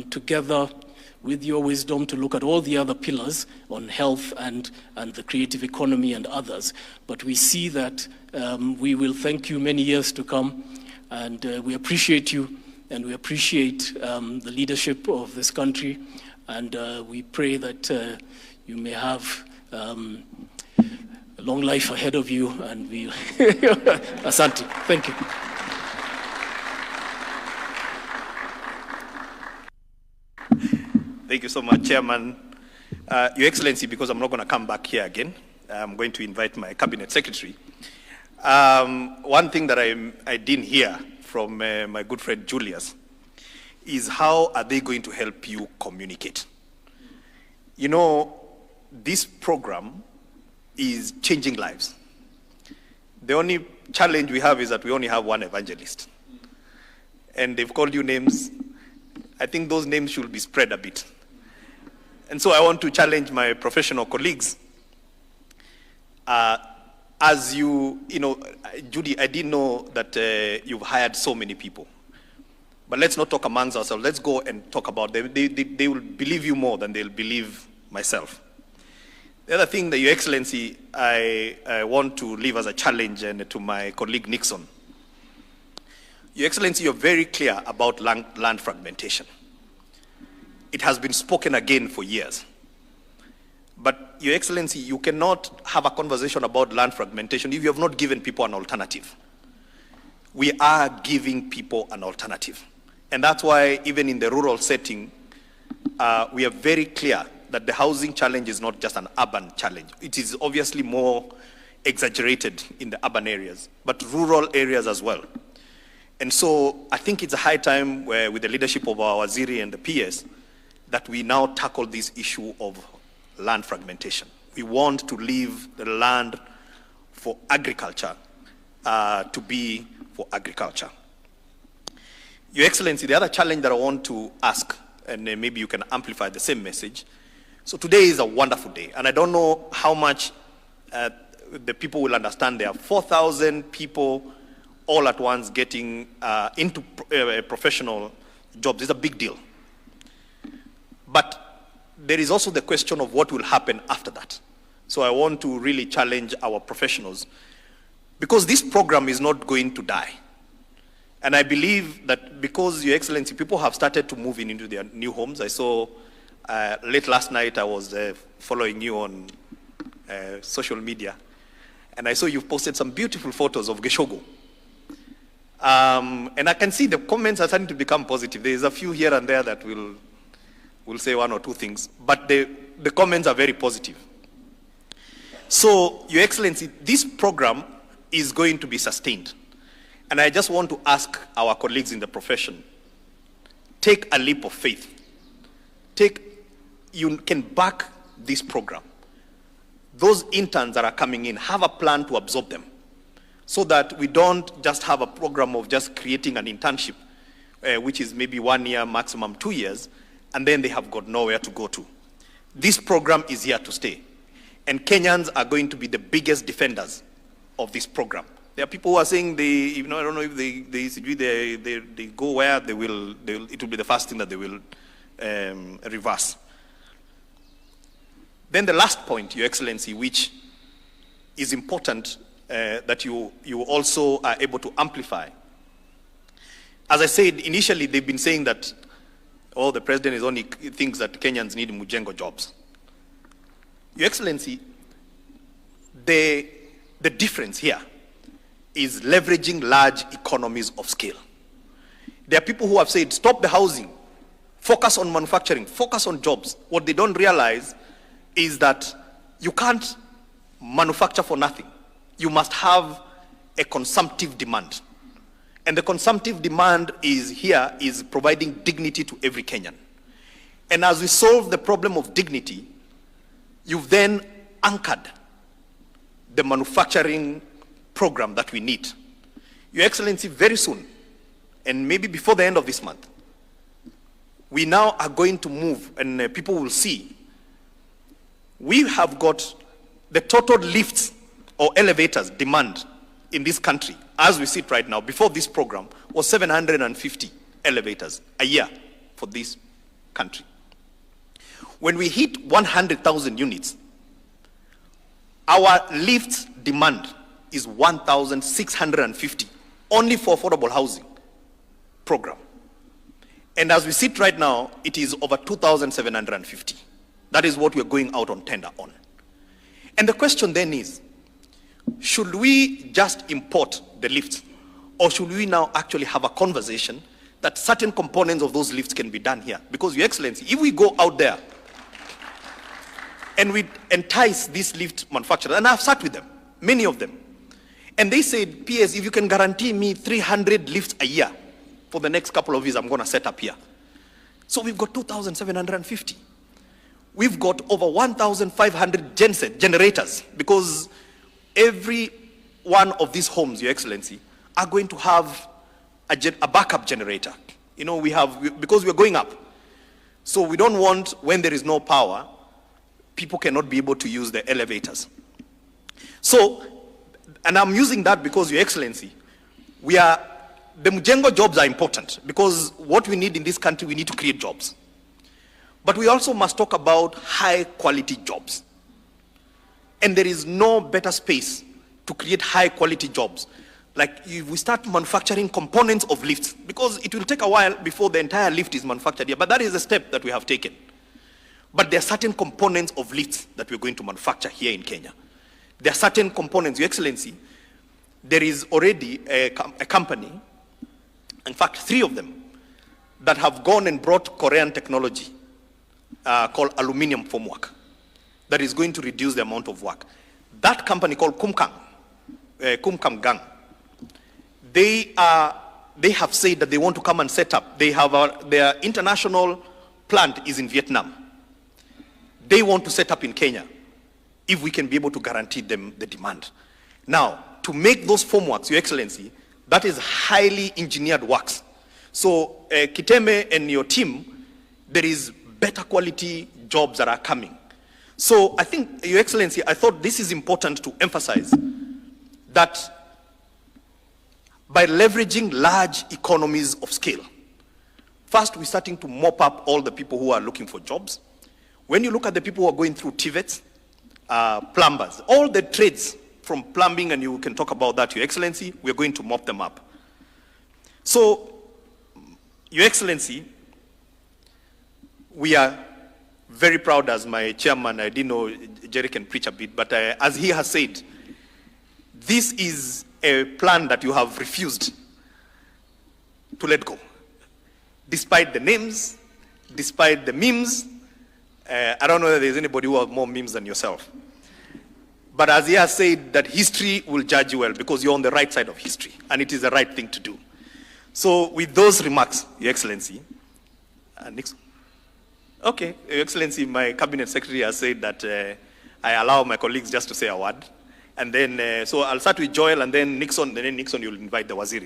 together with your wisdom to look at all the other pillars on health and the creative economy and others. But we see that we will thank you many years to come, and we appreciate you, and we appreciate the leadership of this country, and we pray that you may have a long life ahead of you, and we Asante. Thank you. Thank you so much, Chairman. Your Excellency, because I'm not going to come back here again, I'm going to invite my Cabinet Secretary. One thing that I didn't hear from my good friend Julius is how are they going to help you communicate? You know, this program is changing lives. The only challenge we have is that we only have one evangelist. And they've called you names. I think those names should be spread a bit. And so I want to challenge my professional colleagues. As you know, Judy, I didn't know that you've hired so many people. But let's not talk amongst ourselves. Let's go and talk about them. They will believe you more than they'll believe myself. The other thing that, Your Excellency, I want to leave as a challenge and to my colleague Nixon. Your Excellency, you're very clear about land fragmentation. It has been spoken again for years. But Your Excellency, you cannot have a conversation about land fragmentation if you have not given people an alternative. We are giving people an alternative. And that's why even in the rural setting, we are very clear that the housing challenge is not just an urban challenge. It is obviously more exaggerated in the urban areas, but rural areas as well. And so I think it's a high time where, with the leadership of our Waziri and the PS, that we now tackle this issue of land fragmentation. We want to leave the land for agriculture to be for agriculture. Your Excellency, the other challenge that I want to ask, and maybe you can amplify the same message. So today is a wonderful day, and I don't know how much the people will understand. There are 4,000 people all at once getting into professional jobs. It's a big deal. But there is also the question of what will happen after that. So I want to really challenge our professionals, because this program is not going to die. And I believe that because, Your Excellency, people have started to move into their new homes. I saw late last night, I was following you on social media, and I saw you posted some beautiful photos of Geshogo. And I can see the comments are starting to become positive. There's a few here and there that will say one or two things, but the comments are very positive. So, Your Excellency, this program is going to be sustained. And I just want to ask our colleagues in the profession, take a leap of faith. You can back this program. Those interns that are coming in, have a plan to absorb them, so that we don't just have a program of just creating an internship, which is maybe 1 year, maximum 2 years, and then they have got nowhere to go to. This program is here to stay. And Kenyans are going to be the biggest defenders of this program. There are people who are saying I don't know if they go where it will be the first thing that they will reverse. Then the last point, Your Excellency, which is important that you also are able to amplify. As I said, initially they've been saying that, the president is only thinks that Kenyans need Mujengo jobs. Your Excellency, the difference here is leveraging large economies of scale. There are people who have said, stop the housing, focus on manufacturing, focus on jobs. What they don't realize is that you can't manufacture for nothing. You must have a consumptive demand. And the consumptive demand is providing dignity to every Kenyan. And as we solve the problem of dignity, you've then anchored the manufacturing program that we need. Your Excellency, very soon, and maybe before the end of this month, we now are going to move, and people will see, we have got the total lifts or elevators demand in this country, as we sit right now, before this program, was 750 elevators a year for this country. When we hit 100,000 units, our lift demand is 1,650, only for affordable housing program. And as we sit right now, it is over 2,750. That is what we're going out on tender on. And the question then is, should we just import the lifts, or should we now actually have a conversation that certain components of those lifts can be done here? Because, Your Excellency, if we go out there and we entice these lift manufacturers, and I've sat with them, many of them, and they said, PS, if you can guarantee me 300 lifts a year for the next couple of years, I'm going to set up here. So we've got 2,750. We've got over 1,500 generators, because every one of these homes, Your Excellency, are going to have a backup generator. You know, because we're going up. So we don't want, when there is no power, people cannot be able to use the elevators. So, and I'm using that because, Your Excellency, the Mujengo jobs are important, because what we need in this country, we need to create jobs. But we also must talk about high quality jobs. And there is no better space to create high quality jobs. Like if we start manufacturing components of lifts, because it will take a while before the entire lift is manufactured here, but that is a step that we have taken. But there are certain components of lifts that we're going to manufacture here in Kenya. There are certain components, Your Excellency, there is already a company, in fact 3 of them, that have gone and brought Korean technology called aluminium formwork that is going to reduce the amount of work. That company called Kumkam Gang, they have said that they want to come and set up. They have their international plant is in Vietnam. They want to set up in Kenya if we can be able to guarantee them the demand. Now, to make those formworks, Your Excellency, that is highly engineered works. So Kiteme and your team, there is better quality jobs that are coming. So I think, Your Excellency, I thought this is important to emphasize that by leveraging large economies of scale, first we're starting to mop up all the people who are looking for jobs. When you look at the people who are going through TVETs, plumbers, all the trades from plumbing, and you can talk about that, Your Excellency, we're going to mop them up. So, Your Excellency, we are very proud, as my chairman, I didn't know Jerry can preach a bit, but as he has said, this is a plan that you have refused to let go. Despite the names, despite the memes, I don't know whether there's anybody who has more memes than yourself. But as he has said, that history will judge you well, because you're on the right side of history, and it is the right thing to do. So with those remarks, Your Excellency, Nixon. Okay, Your Excellency, my cabinet secretary has said that I allow my colleagues just to say a word. And then, so I'll start with Joel, and then Nixon, you'll invite the Waziri.